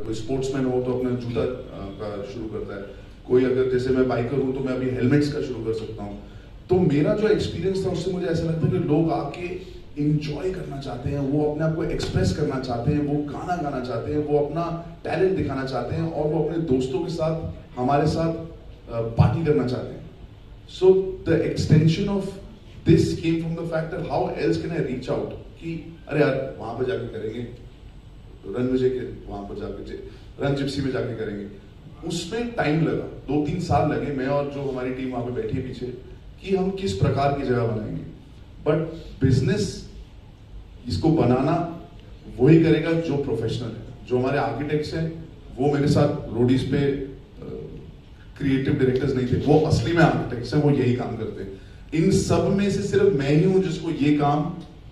कोई स्पोर्ट्समैन हो तो अपना जूता का शुरू करता है, कोई अगर जैसे मैं बाइकर हूँ तो मैं अभी हेलमेट्स का शुरू कर सकता हूँ। तो मेरा जो एक्सपीरियंस था उससे मुझे ऐसा लगता है कि लोग आके इंजॉय करना चाहते हैं, वो अपने आप को एक्सप्रेस करना चाहते हैं, वो गाना गाना चाहते हैं, वो अपना टैलेंट दिखाना चाहते हैं और वो अपने दोस्तों के साथ हमारे साथ पार्टी करना चाहते हैं। So the extension of this came from the fact that how else can I reach out कि अरे यार वहां पर जाके करेंगे, रन विजय के वहां पर जाके रन जिप्सी में जाके करेंगे। उसमें टाइम लगा, 2-3 साल लगे, मैं और जो हमारी टीम वहां पे बैठी है पीछे, कि हम किस प्रकार की जगह बनाएंगे। बट बिजनेस इसको बनाना वही करेगा जो प्रोफेशनल है। जो हमारे आर्किटेक्ट्स हैं वो मेरे साथ रोडीज पे क्रिएटिव डायरेक्टर्स नहीं थे, वो असली में आर्किटेक्ट्स हैं, वो यही काम करते हैं। इन सब में से सिर्फ मैं ही हूं जिसको ये काम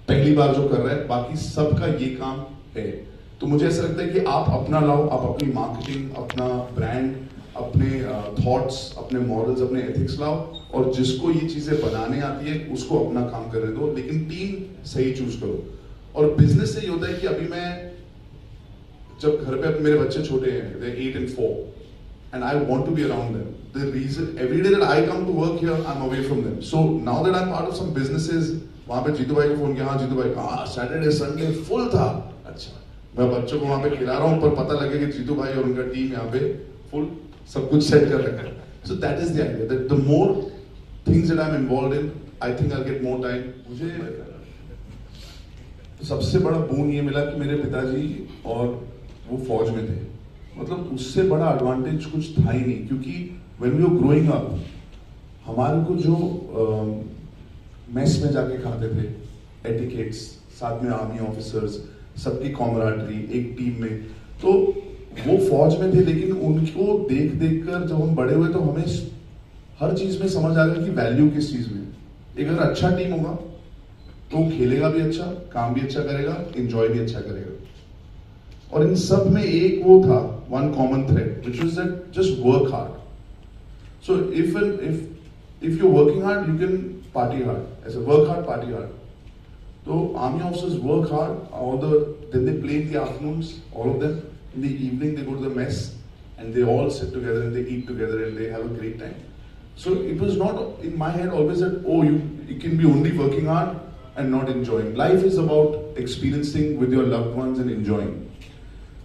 पहली बार जो कर रहा है, बाकी सबका ये काम है। तो मुझे ऐसा लगता है कि आप अपना लाओ, आप अपनी मार्केटिंग, अपना ब्रांड, अपने थॉट्स, अपने मॉडल्स, अपने एथिक्स लाओ, और जिसको ये चीजें बनाने आती है उसको अपना काम करने दो, लेकिन टीम सही चूज करो। और बिजनेस से ये होता है कि अभी मैं जब घर पे, मेरे बच्चे छोटे हैं, they're 8 and 4, and I want to be around them. The reason every day that I come to work here, I'm away from them. So now that I'm part of some businesses, वहां पे जीतू भाई को phone किया, हाँ जीतू भाई, हाँ Saturday Sunday full था, अच्छा मैं बच्चों को वहां पे खिला रहा हूँ, पर पता लगे कि जीतू भाई और उनका टीम यहाँ पे फुल सब कुछ सेट कर रखा है। So that is the idea, that the more things that I am involved in, I think I get more time. मुझे सबसे बड़ा बोन ये मिला कि मेरे पिताजी और वो फौज में थे, मतलब उससे बड़ा एडवांटेज कुछ था ही नहीं, क्योंकि when we were growing up हमारे को जो मेस में जाके खाते थे, एटिकेट्स, साथ में आर्मी ऑफिसर्स, सबकी कॉमराडरी एक टीम में, तो वो फौज में थे, लेकिन उनको देख देख कर जब हम बड़े हुए तो हमें हर चीज में समझ आ गया कि वैल्यू किस चीज में। एक अगर अच्छा टीम होगा तो खेलेगा भी अच्छा, काम भी अच्छा करेगा, एंजॉय भी अच्छा करेगा। और इन सब में एक वो था, one common thread, which was that just work hard. So if you working hard you can party hard, ऐसे work hard party hard. So army officers work hard, then they play in the afternoons, all of them. In the evening they go to the mess and they all sit together and they eat together and they have a great time. So it was not in my head always that, oh, you can be only working hard and not enjoying. Life is about experiencing with your loved ones and enjoying.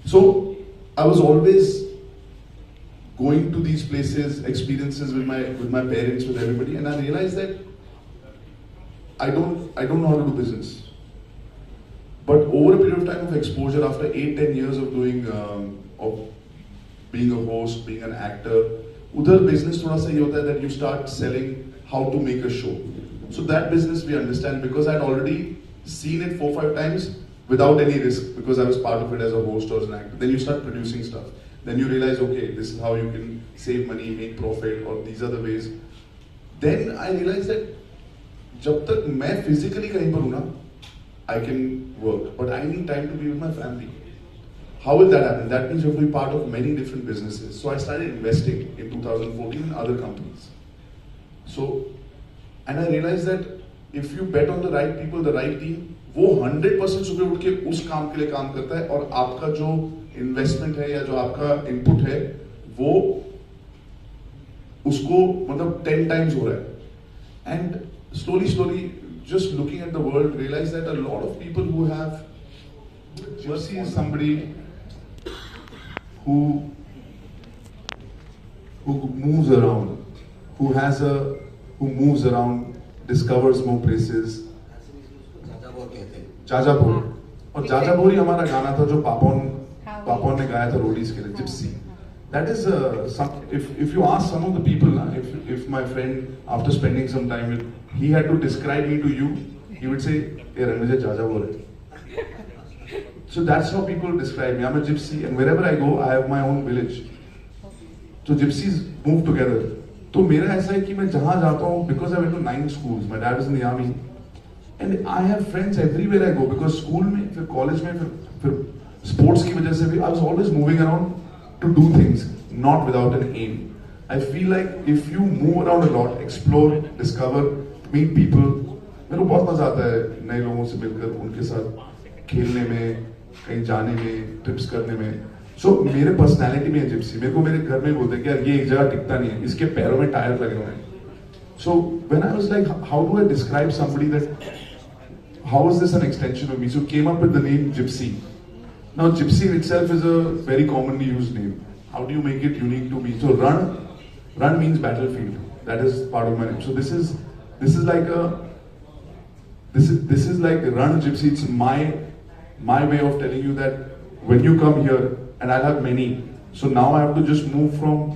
So I was always going to these places, experiences with my parents, with everybody, and I realized that I don't know how to do business. But over a period of time of exposure, after 8-10 years of doing, of being a host, being an actor, udhar business thoda sa ye hota hai that you start selling how to make a show. So that business we understand because I had already seen it 4-5 times without any risk, because I was part of it as a host or as an actor. Then you start producing stuff. Then you realize, okay, this is how you can save money, make profit, or these are the ways. Then I realized that जब तक मैं physically कहीं पर हूं ना, I can work, but I need time to be with my family. How will that happen? That means you have to be part of many different businesses. So I started investing in 2014 in other companies. So, and I realized that if you bet on the right people, the right team, वो 100% सुबह उठ के उस काम के लिए काम करता है, और आपका जो इन्वेस्टमेंट है या जो आपका इनपुट है वो उसको मतलब 10 times हो रहा है। And slowly, just looking at the world, realize that a lot of people who have, Jersey is somebody who moves around, who moves around, discovers more places. Jajpur, और जाजापुर ही हमारा गाना था जो पापन ने गाया था रोडीज के लिए, Gypsy. That is if you ask some of the people, if my friend after spending some time with, he had to describe me to you, he would say, "Hey, Ranvijay, Jajapur hai." So that's how people describe me. I'm a gypsy, and wherever I go, I have my own village. So gypsies move together. तो मेरा ऐसा है कि मैं जहाँ जाता हूँ, because I went to 9 schools. My dad was in the army, and I have friends everywhere I go. Because school में, फिर college में, फिर sports की वजह से भी, I was always moving around to do things, not without an aim. I feel like if you move around a lot, explore, discover, meet people, मेरे को बहुत मजा आता है नए लोगों से मिलकर, उनके साथ खेलने में, कहीं जाने में, ट्रिप्स करने में. सो मेरे पर्सनैलिटी में है जिप्सी. मेरे को मेरे घर में बोलते हैं कि यार ये एक जगह टिकता नहीं है, इसके पैरों में टायर लगे हुए हैं. So when I was like, how do I describe somebody that, how is this an extension of me? So came up with the name Gypsy. Now Gypsy itself is a very commonly used name. How do you make it unique to me? So run means battlefield. That is part of my name. So this is like a, this is like Run Gypsy. It's my way of telling you that when you come here, and I'll have many. So now I have to just move from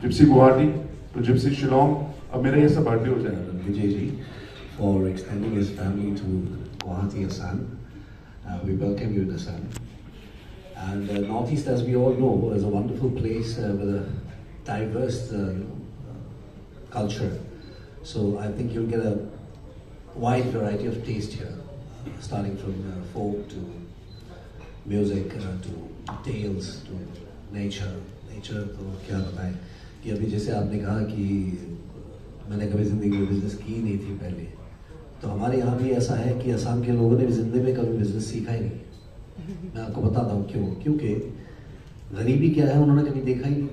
Gypsy Guwahati to Gypsy Shillong. अब मेरा ये सब birthday हो जाएगा. Vijay ji, for extending his family to Guwahati, Assam. We welcome you in Assam. And Northeast, as we all know, is a wonderful place with a diverse culture. So I think you'll get a wide variety of taste here, starting from folk to music to tales to nature. Nature तो क्या बताएं कि अभी जैसे आपने कहा कि मैंने कभी ज़िंदगी में बिजनेस की नहीं थी पहले, तो हमारे यहाँ भी ऐसा है कि असम के लोगों ने भी ज़िंदगी में कभी बिजनेस सीखा ही नहीं. मैं आपको बताता हूँ क्यों. क्योंकि गरीबी क्या है उन्होंने कभी देखा ही नहीं.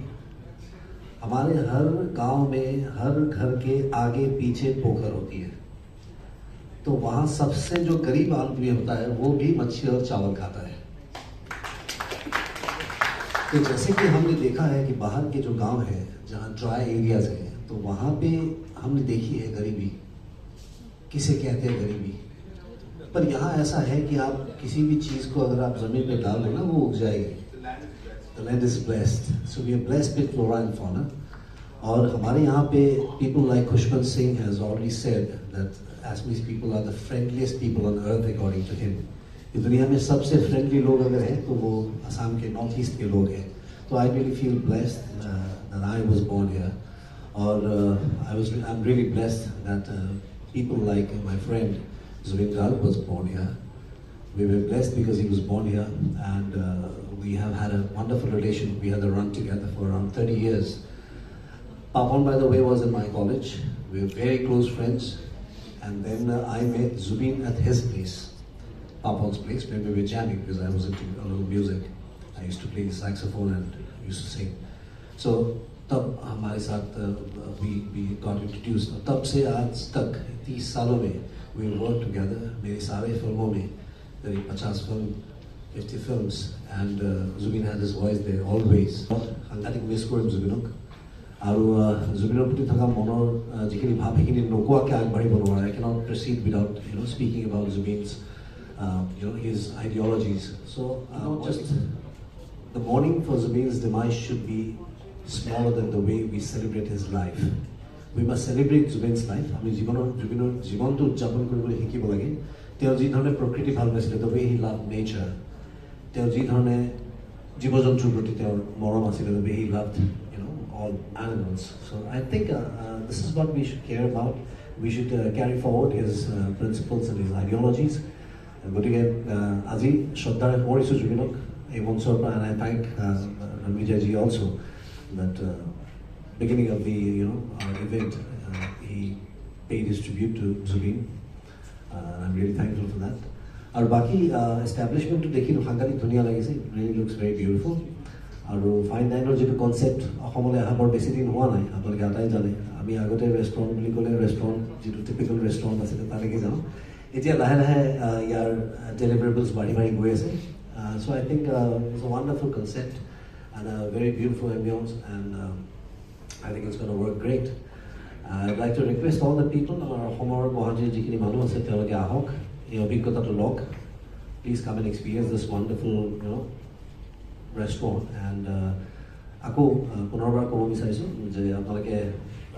हमारे हर गांव में हर घर के आगे पीछे पोखर होती है, तो वहाँ सबसे जो गरीब आदमी होता है वो भी मच्छी और चावल खाता है. तो जैसे कि हमने देखा है कि बाहर के जो गांव हैं जहाँ ड्राई एरियाज हैं, तो वहाँ पे हमने देखी है गरीबी, किसे कहते हैं गरीबी. पर यहाँ ऐसा है कि आप किसी भी चीज़ को अगर आप ज़मीन पे डाल दो ना वो उग जाएगी. The land is blessed, so we are blessed with flora and fauna. और हमारे यहाँ पे people like Khushwant Singh has already said that Assamese people are the friendliest people on earth according to him. इस दुनिया में सबसे friendly लोग अगर हैं तो वो असम के नॉर्थ ईस्ट के लोग हैं. तो I really feel blessed that I was born here. Or I'm really blessed that people like my friend Zubin Garg was born here. We were blessed because he was born here, and we have had a wonderful relation. We had a run together for around 30 years. Pawan, by the way, was in my college. We were very close friends, and then I met Zubin at his place, Pawan's place, where we were jamming because I was into a little music. I used to play the saxophone and used to sing. So तब हमारे साथ we got introduced. तब से आज तक 30 सालों में we worked together. मेरी सारे फिल्मों में करीब 50 film 50 films, and Zubin had his voice there always. সাংঘাতিক মিছ কৰিম জুবিনক. আৰু জুবিনৰ প্ৰতি থকা মনৰ যিখিনি ভাৱ সেইখিনি নোকোৱাকৈ আগবাঢ়িব নোৱাৰে. I cannot proceed without speaking about Zubin's his ideologies. So just the mourning for Zubin's demise should be smaller than the way we celebrate his life. We must celebrate Zubin's life. আমি জুবিনৰ জীৱনটো উদযাপন কৰিবলৈ শিকিব লাগে. তেওঁ যি ধৰণে প্ৰকৃতি ভাল পাইছিলে, the way he loved nature, তেওঁ যি ধৰণে জীৱ জন্তুৰ প্ৰতি তেওঁৰ মৰম আছিলে, the way he loved all animals. So I think this is what we should care about. We should carry forward his principles and his ideologies. গতিকে আজি শ্ৰদ্ধাৰে কৰিছোঁ জুবিনক এই মঞ্চৰ পৰা, and I thank Vijay ji also that beginning of the event he paid his tribute to Zubin. I'm really thankful for that. আৰু বাকি establishment দেখি সাংঘাতিক ধুনীয়া লাগিছে. Really looks very beautiful. আৰু ফাইন ডাইনৰ যিটো কনচেপ্ট অসমলৈ অহা বৰ বেছি দিন হোৱা নাই, আপোনালোকে আটাই জানে. আমি আগতে ৰেষ্টুৰেণ্ট বুলি ক'লে ৰেষ্টুৰেণ্ট যিটো টিপিকেল ৰেষ্টুৰেণ্ট আছিলে তালৈকে যাওঁ. এতিয়া লাহে লাহে ইয়াৰ ডেলিভাৰেবলছ বাঢ়ি বাঢ়ি গৈ আছে. So I think it's a wonderful concept and a very beautiful ambience, and I think it's going to work great. I'd like to request all the people, our Homer Guwahati jikhini manu ase teologe ahok, ei obhiggota to log. Please come and experience this wonderful restaurant. And আকৌ পুনৰবাৰ ক'ব বিচাৰিছোঁ যে আপোনালোকে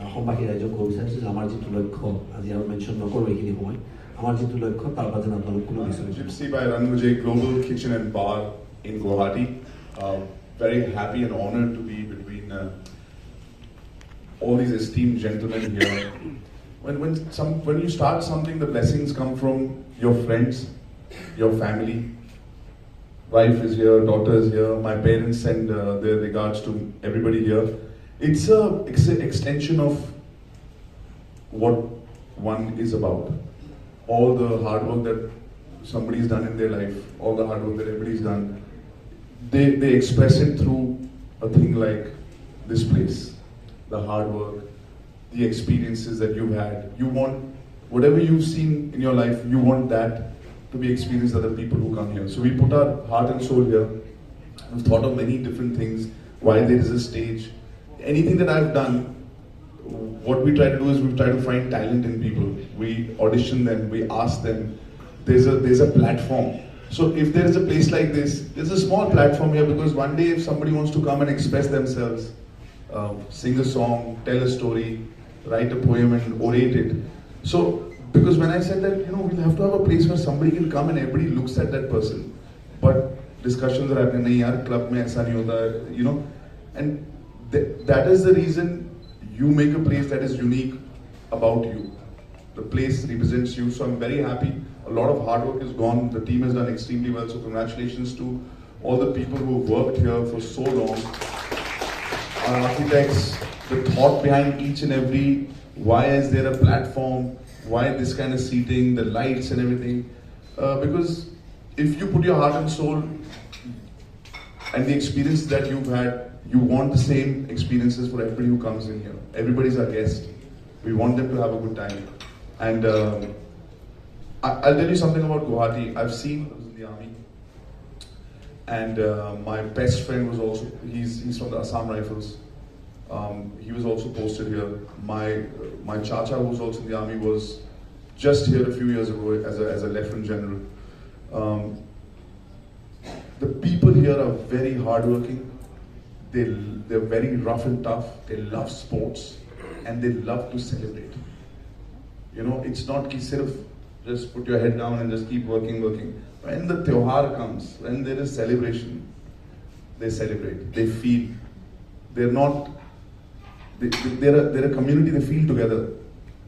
অসমবাসী ৰাইজক ক'ব বিচাৰিছোঁ যে আমাৰ যিটো লক্ষ্য, আজি আৰু মেনশ্যন নকৰোঁ এইখিনি সময়, আমাৰ যিটো লক্ষ্য তাৰ পৰা যেন আপোনালোক কোনো বিচাৰিছোঁ. Gypsy by Run Vijay, global kitchen and bar in Guwahati. Very happy and honored to be between all these esteemed gentlemen here. When you start something, the blessings come from your friends, your family. Wife is here, daughter is here, my parents send their regards to everybody here. It's an extension of what one is about. All the hard work that somebody's done in their life, all the hard work that everybody's done. they express it through a thing like this place, the hard work, the experiences that you've had. You want whatever you've seen in your life, you want that to be experienced by the people who come here. So we put our heart and soul here. We've thought of many different things, why there is a stage. Anything that I've done, what we try to do is we try to find talent in people. We audition them, we ask them. There's a platform. So if there is a place like this, there's a small platform here because one day if somebody wants to come and express themselves, sing a song, tell a story, write a poem and orate it. So, because when I said that, we'll have to have a place where somebody can come and everybody looks at that person. But discussions are happening, nahi yaar, club mein aisa nahi hota, and that is the reason you make a place that is unique about you. The place represents you, so I'm very happy. A lot of hard work has gone. The team has done extremely well. So congratulations to all the people who have worked here for so long. Our architects, the thought behind each and every, why is there a platform, why this kind of seating, the lights and everything. Because if you put your heart and soul and the experience that you've had, you want the same experiences for everybody who comes in here. Everybody's our guest. We want them to have a good time. And I'll tell you something about Guwahati. I've seen, I was in the army, and my best friend was also, he's from the Assam Rifles. He was also posted here. My chacha, who was also in the army, was just here a few years ago as a lieutenant general. The people here are very hardworking. They're very rough and tough. They love sports and they love to celebrate. It's not ki sirf just put your head down and just keep working. When the Tyohar comes, when there is celebration, they celebrate. They feel. They're a community. They feel together.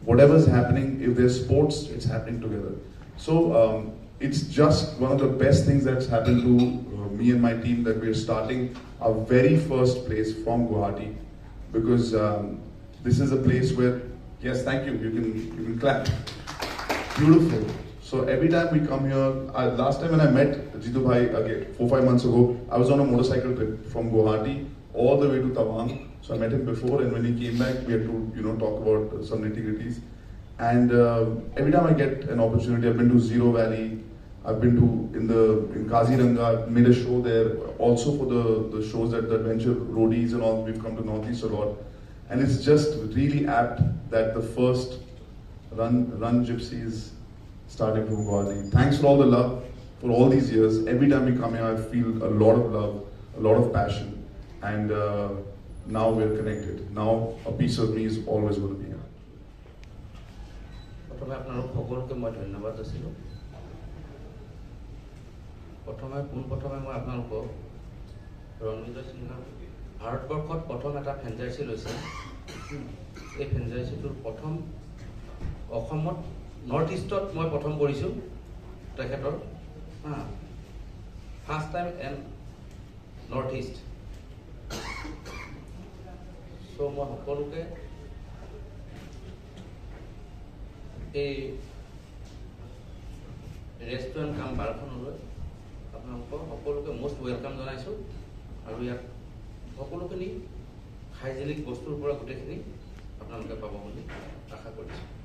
Whatever's happening, if there's sports, it's happening together. So it's just one of the best things that's happened to me and my team, that we're starting our very first place from Guwahati, because this is a place where, yes, thank you. You can clap. Beautiful. So every time we come here, last time when I met Jitu Bhai again 4-5 months ago, I was on a motorcycle trip from Guwahati all the way to Tawang. So I met him before, and when he came back, we had to talk about some nitty-gritties. And every time I get an opportunity, I've been to Zero Valley, I've been to in Kaziranga, I've made a show there. Also for the shows that the Adventure Roadies and all, we've come to Northeast a lot. And it's just really apt that the first Run Gypsy is starting from Guwahati. Thanks for all the love for all these years. Every time we come here, I feel a lot of love, a lot of passion. And now we're connected. Now a piece of me is always going to be here. প্ৰথমে আপোনালোক সকলোকে মই ধন্যবাদ দিছিলোঁ। পোনপ্ৰথমে মই আপোনালোকক ৰণজিত সিংহা ভাৰতবৰ্ষত প্ৰথম এটা ফ্ৰেঞ্চাইজি লৈছে। এই ফ্ৰেঞ্চাইজিটোৰ প্ৰথম অসমত নৰ্থ ইষ্টত মই প্ৰথম কৰিছোঁ তেখেতৰ, ফাৰ্ষ্ট টাইম এন নৰ্থ ইষ্ট। চ' মই সকলোকে এই ৰেষ্টুৰেণ্ট কাম বাৰখনলৈ আপোনালোকক সকলোকে মষ্ট ৱেলকাম জনাইছোঁ। আৰু ইয়াত সকলোখিনি হাইজেনিক বস্তুৰ পৰা গোটেইখিনি আপোনালোকে পাব বুলি আশা কৰিছোঁ।